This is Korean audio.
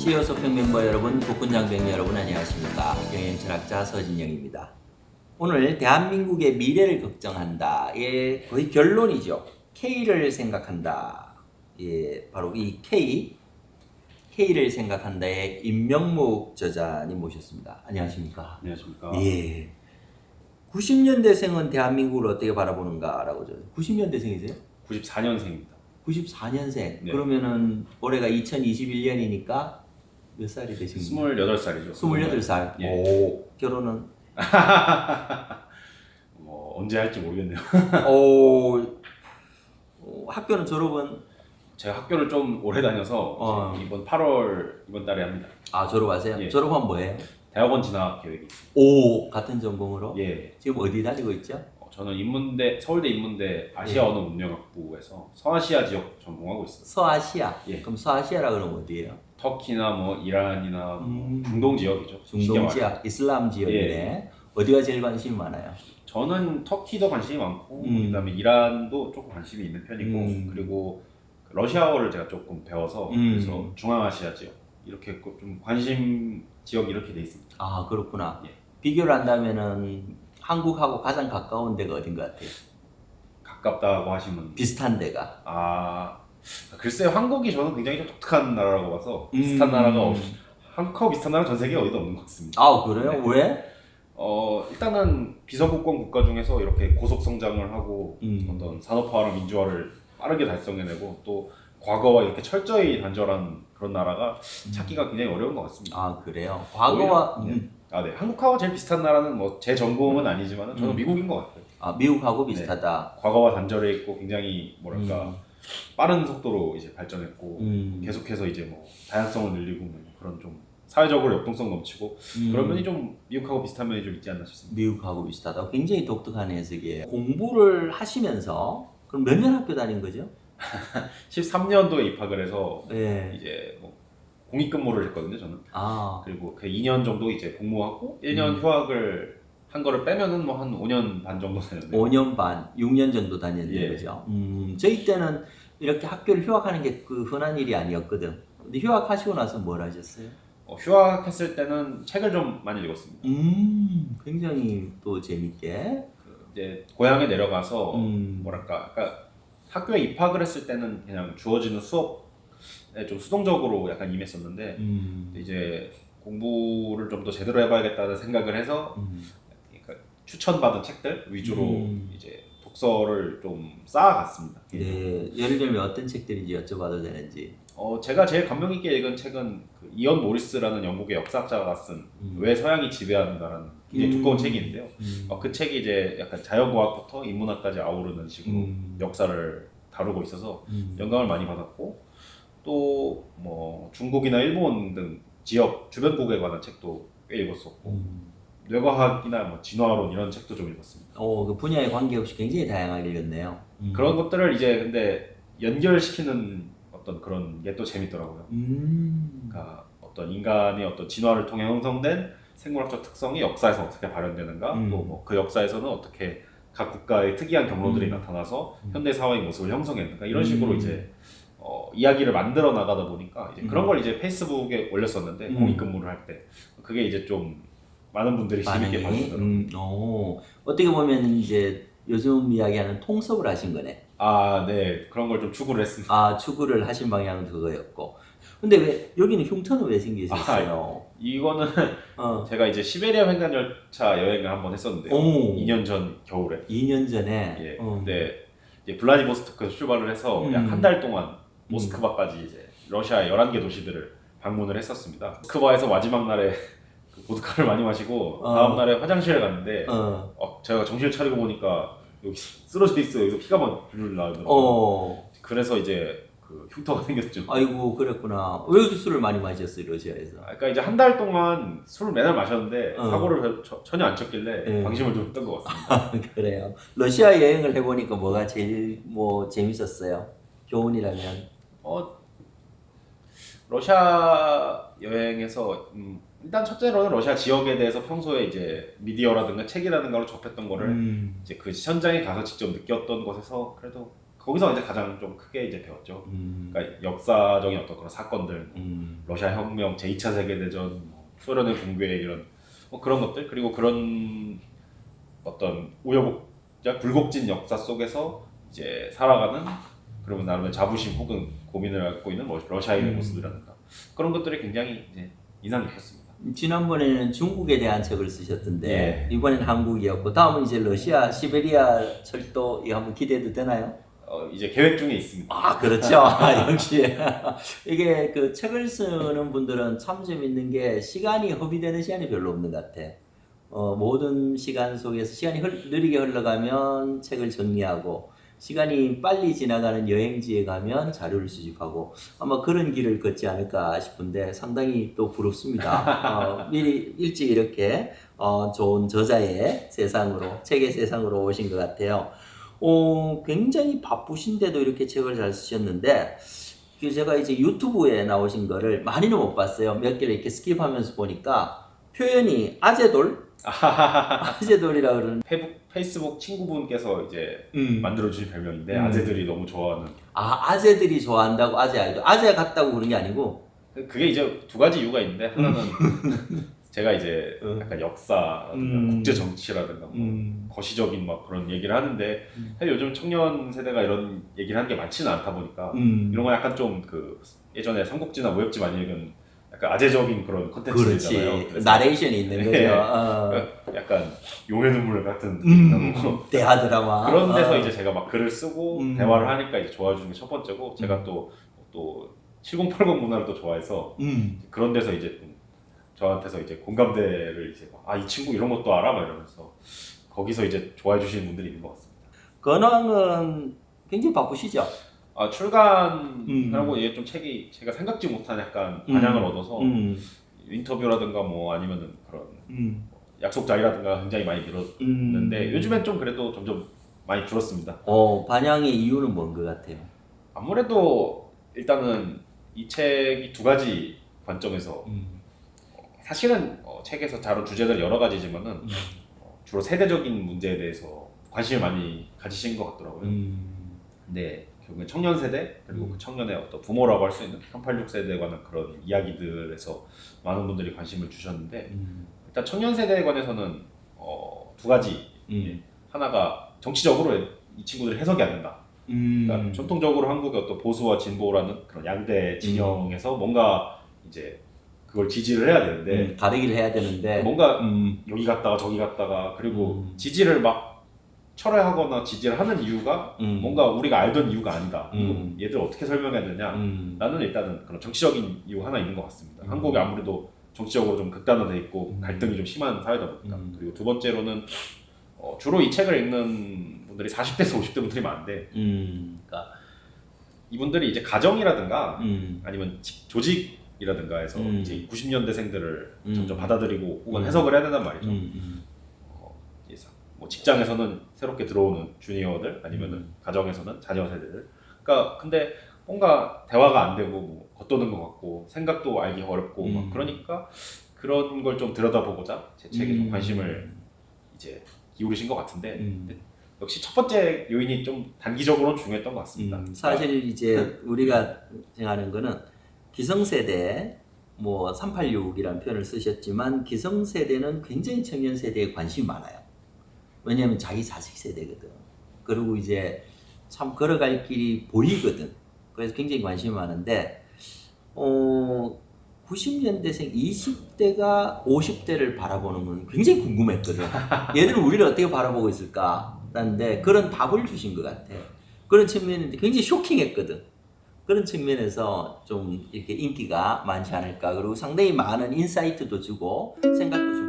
CEO 소평 멤버 여러분, 국군장병 여러분 안녕하십니까? 여행철학자 서진영입니다. 오늘 대한민국의 미래를 걱정한다. 의 거의 결론이죠. K를 생각한다. 예, 바로 이 K를 생각한다의 임명묵 저자님 모셨습니다. 안녕하십니까? 안녕하십니까? 예. 90년대생은 대한민국을 어떻게 바라보는가라고 90년대생이세요? 94년생입니다. 94년생. 네. 그러면은 올해가 2021년이니까 몇 살이 되십니까? 28살이죠. 28살. 예. 오, 결혼은? 언제 할지 모르겠네요. 오, 학교는 졸업은? 제가 학교를 좀 오래 다녀서 이번 8월 이번 달에 합니다. 아, 졸업하세요? 예. 졸업하면 뭐예요? 대학원 진학 계획이 있습니다. 오, 같은 전공으로? 예. 지금 어디 다니고 있죠? 저는 서울대 인문대 아시아 언어 운영학부에서 서아시아 지역 전공하고 있습니다. 서아시아. 예. 그럼 서아시아라 그러면 어디예요? 터키나 뭐 이란이나 중동 지역이죠. 중동 지역, 이슬람 지역이네. 예. 어디가 제일 관심이 많아요? 저는 터키도 관심이 많고 그다음에 이란도 조금 관심이 있는 편이고 그리고 러시아어를 제가 조금 배워서 그래서 중앙아시아 지역 이렇게 좀 관심 지역 이렇게 돼 있습니다. 아, 그렇구나. 예. 비교를 한다면은 한국하고 가장 가까운 데가 어딘 것 같아요? 가깝다고 하시면 비슷한 데가. 글쎄요, 한국이 저는 굉장히 좀 독특한 나라라고 봐서 비슷한 나라가 한국하고 비슷한 나라 전 세계에 어디도 없는 것 같습니다. 아, 그래요? 네. 왜? 일단은 비서구권 국가 중에서 이렇게 고속 성장을 하고 어떤 산업화랑 민주화를 빠르게 달성해내고 또 과거와 이렇게 철저히 단절한 그런 나라가 찾기가 굉장히 어려운 것 같습니다. 아, 그래요? 과거와 네. 한국하고 제일 비슷한 나라는 뭐 제 전공은 아니지만 저는 미국인 것 같아요. 아, 미국하고 비슷하다. 과거와 단절해 있고 굉장히 뭐랄까 빠른 속도로 이제 발전했고 계속해서 이제 뭐 다양성을 늘리고 뭐 그런 좀 사회적으로 역동성 넘치고 그런 면이 좀 미국하고 비슷한 면이 좀 있지 않나 싶습니다. 미국하고 비슷하다. 굉장히 독특한 해석이에요. 공부를 하시면서 그럼 몇 년 학교 다닌 거죠? 13년도에 입학을 해서 네. 이제 뭐 공익근무를 했거든요, 저는. 아, 그리고 그 2년 정도 이제 복무하고 1년 휴학을 한 거를 빼면은 뭐 한 5년 반 정도 되는데. 5년 반, 6년 정도 다녔는 예. 거죠. 저희 때는 이렇게 학교를 휴학하는 게 그 흔한 일이 아니었거든. 근데 휴학하시고 나서 뭘 하셨어요? 휴학했을 때는 책을 좀 많이 읽었습니다. 굉장히 또 재밌게. 이제 고향에 내려가서 뭐랄까, 그러니까 학교에 입학을 했을 때는 그냥 주어지는 수업에 좀 수동적으로 약간 임했었는데 이제 공부를 좀 더 제대로 해봐야겠다는 생각을 해서 그러니까 추천받은 책들 위주로 이제 독서를 좀 쌓아갔습니다. 네, 예를 들면 어떤 책들인지 여쭤봐도 되는지. 제가 제일 감명 있게 읽은 책은 그 이언 모리스라는 영국의 역사학자가 쓴 왜 서양이 지배하는가라는 굉장히 두꺼운 책이 있는데요. 그 책이 이제 약간 자연과학부터 인문학까지 아우르는 식으로 역사를 다루고 있어서 영감을 많이 받았고 또 뭐 중국이나 일본 등 지역 주변국에 관한 책도 꽤 읽었었고 뇌과학이나 뭐 진화론 이런 책도 좀 읽었습니다. 그 분야에 관계없이 굉장히 다양하게 읽었네요. 그런 것들을 이제 근데 연결시키는 어떤 그런 게 또 재밌더라고요. 그러니까 어떤 인간의 어떤 진화를 통해 형성된 생물학적 특성이 역사에서 어떻게 발현되는가, 또 뭐 그 역사에서는 어떻게 각 국가의 특이한 경로들이 나타나서 현대 사회의 모습을 형성했는가 이런 식으로 이제 이야기를 만들어 나가다 보니까 이제 그런 걸 이제 페이스북에 올렸었는데 공익근무를 할 때 그게 이제 좀 많은 분들이 재밌게 봐주더라고요. 어떻게 보면 이제 요즘 이야기하는 통섭을 하신 거네. 네, 그런 걸 좀 추구를 했습니다. 아, 추구를 하신 방향은 그거였고. 근데 왜 여기는 흉터는 왜 생기셨어요? 이거는 제가 이제 시베리아 횡단 열차 여행을 한번 했었는데요. 2년 전 겨울에. 2년 전에. 예. 근데 이제 블라디보스토크에서 출발을 해서 약 한 달 동안 모스크바까지 이제 러시아 11개 도시들을 방문을 했었습니다. 모스크바에서 마지막 날에 그 보드카를 많이 마시고 다음 날에 화장실에 갔는데 제가 정신을 차리고 보니까 여기 쓰러져 있어요. 여기서 피가 막 줄줄 나더라고요. 그래서 이제 그 흉터가 생겼죠. 아이고, 그랬구나. 왜 이렇게 술을 많이 마셨어요, 러시아에서? 그러니까 이제 한 달 동안 술을 매달 마셨는데 사고를 전혀 안 쳤길래 방심을 좀 했던 것 같습니다. 그래요. 러시아 여행을 해보니까 뭐가 제일 재밌었어요? 교훈이라면? 러시아 여행에서 일단 첫째로는 러시아 지역에 대해서 평소에 이제 미디어라든가 책이라든가로 접했던 거를 이제 그 현장에 가서 직접 느꼈던 것에서 그래도 거기서 이제 가장 좀 크게 이제 배웠죠. 그러니까 역사적인 어떤 그런 사건들, 러시아 혁명, 제2차 세계대전, 뭐 소련의 붕괴 이런 뭐 그런 것들, 그리고 그런 어떤 우여곡절, 굴곡진 역사 속에서 이제 살아가는 그러면 나름의 자부심 혹은 고민을 갖고 있는 러시아인의 모습이라든가 그런 것들이 굉장히 이제 인상 깊었습니다. 지난번에는 중국에 대한 책을 쓰셨던데 예. 이번엔 한국이었고 다음은 이제 러시아 시베리아 철도 이거 한번 기대도 되나요? 이제 계획 중에 있습니다. 아 그렇죠. 역시 이게 그 책을 쓰는 분들은 참 재밌는 게 시간이 허비되는 시간이 별로 없는 것 같아. 모든 시간 속에서 시간이 느리게 흘러가면 책을 정리하고 시간이 빨리 지나가는 여행지에 가면 자료를 수집하고 아마 그런 길을 걷지 않을까 싶은데 상당히 또 부럽습니다. 미리 일찍 이렇게 좋은 저자의 세상으로 책의 세상으로 오신 것 같아요. 굉장히 바쁘신데도 이렇게 책을 잘 쓰셨는데 제가 이제 유튜브에 나오신 거를 많이는 못 봤어요. 몇 개를 이렇게 스킵하면서 보니까 표현이 아재돌이라 그러는. 페이스북 친구분께서 이제 만들어주신 별명인데 아재들이 너무 좋아하는. 아재들이 좋아한다고 아재 아이돌. 아재 같다고 그런 게 아니고. 그게 이제 두 가지 이유가 있는데 하나는 제가 이제 약간 역사라든가 국제 정치라든가 뭐 거시적인 막 그런 얘기를 하는데 사실 요즘 청년 세대가 이런 얘기를 하는 게 많지는 않다 보니까 이런 거 약간 좀 그 예전에 삼국지나 무협지 많이 읽은 약간 아재적인 그런 컨텐츠잖아요. 그렇지. 나레이션이 있는 거죠. 네. 약간 용의 눈물 같은 느낌이고 대하 드라마. 그런 데서 이제 제가 막 글을 쓰고 대화를 하니까 이제 좋아해 주는 게 첫 번째고 제가 또 7080 문화를 또 좋아해서 그런 데서 이제 저한테서 이제 공감대를 이제 이 친구 이런 것도 알아? 막 이러면서 거기서 이제 좋아해 주시는 분들이 있는 것 같습니다. 근황은 굉장히 바쁘시죠? 출간하고 이게 좀 책이 제가 생각지 못한 약간 반향을 얻어서 인터뷰라든가 뭐 아니면은 그런 약속 자리라든가 굉장히 많이 늘었는데 요즘엔 좀 그래도 점점 많이 줄었습니다. 반향의 이유는 뭔 것 같아요? 아무래도 일단은 이 책이 두 가지 관점에서 사실은 책에서 다룬 주제들 여러 가지지만은 주로 세대적인 문제에 대해서 관심을 많이 가지신 것 같더라고요. 근데 결국엔 청년 세대 그리고 그 청년의 어떤 부모라고 할 수 있는 386 세대에 관한 그런 이야기들에서 많은 분들이 관심을 주셨는데 일단 청년 세대에 관해서는 두 가지 하나가 정치적으로 이 친구들 해석이 안 된다. 그러니까 전통적으로 한국의 어떤 보수와 진보라는 그런 양대 진영에서 뭔가 이제 그걸 지지를 해야 되는데 가르기를 해야 되는데 뭔가 여기 갔다가 저기 갔다가 그리고 지지를 막 철회하거나 지지를 하는 이유가 뭔가 우리가 알던 이유가 아니다. 얘들 어떻게 설명해야 되냐? 나는 일단은 그런 정치적인 이유 하나 있는 것 같습니다. 한국이 아무래도 정치적으로 좀 극단화돼 있고 갈등이 좀 심한 사회다 보니까 그리고 두 번째로는 주로 이 책을 읽는 분들이 40대에서 50대 분들이 많은데 그러니까 이분들이 이제 가정이라든가 아니면 조직이라든가 해서 이제 90년대생들을 점점 받아들이고 혹은 해석을 해야 된단 말이죠. 뭐 직장에서는 새롭게 들어오는 주니어들 아니면은 가정에서는 자녀 세대들. 그러니까 근데 뭔가 대화가 안 되고 뭐 겉도는 것 같고 생각도 알기 어렵고 막 그러니까 그런 걸 좀 들여다보고자 제 책에 좀 관심을 이제 기울이신 것 같은데 근데 역시 첫 번째 요인이 좀 단기적으로는 중요했던 것 같습니다. 사실 이제 우리가 생각하는 거는 기성세대 뭐 386이라는 표현을 쓰셨지만 기성세대는 굉장히 청년 세대에 관심이 많아요. 왜냐하면 자기 자식 세대거든. 그리고 이제 참 걸어갈 길이 보이거든. 그래서 굉장히 관심이 많은데 90년대생 20대가 50대를 바라보는 건 굉장히 궁금했거든. 얘들은 우리를 어떻게 바라보고 있을까? 라는데 그런 답을 주신 것 같아. 그런 측면인데 굉장히 쇼킹했거든. 그런 측면에서 좀 이렇게 인기가 많지 않을까. 그리고 상당히 많은 인사이트도 주고 생각도 주고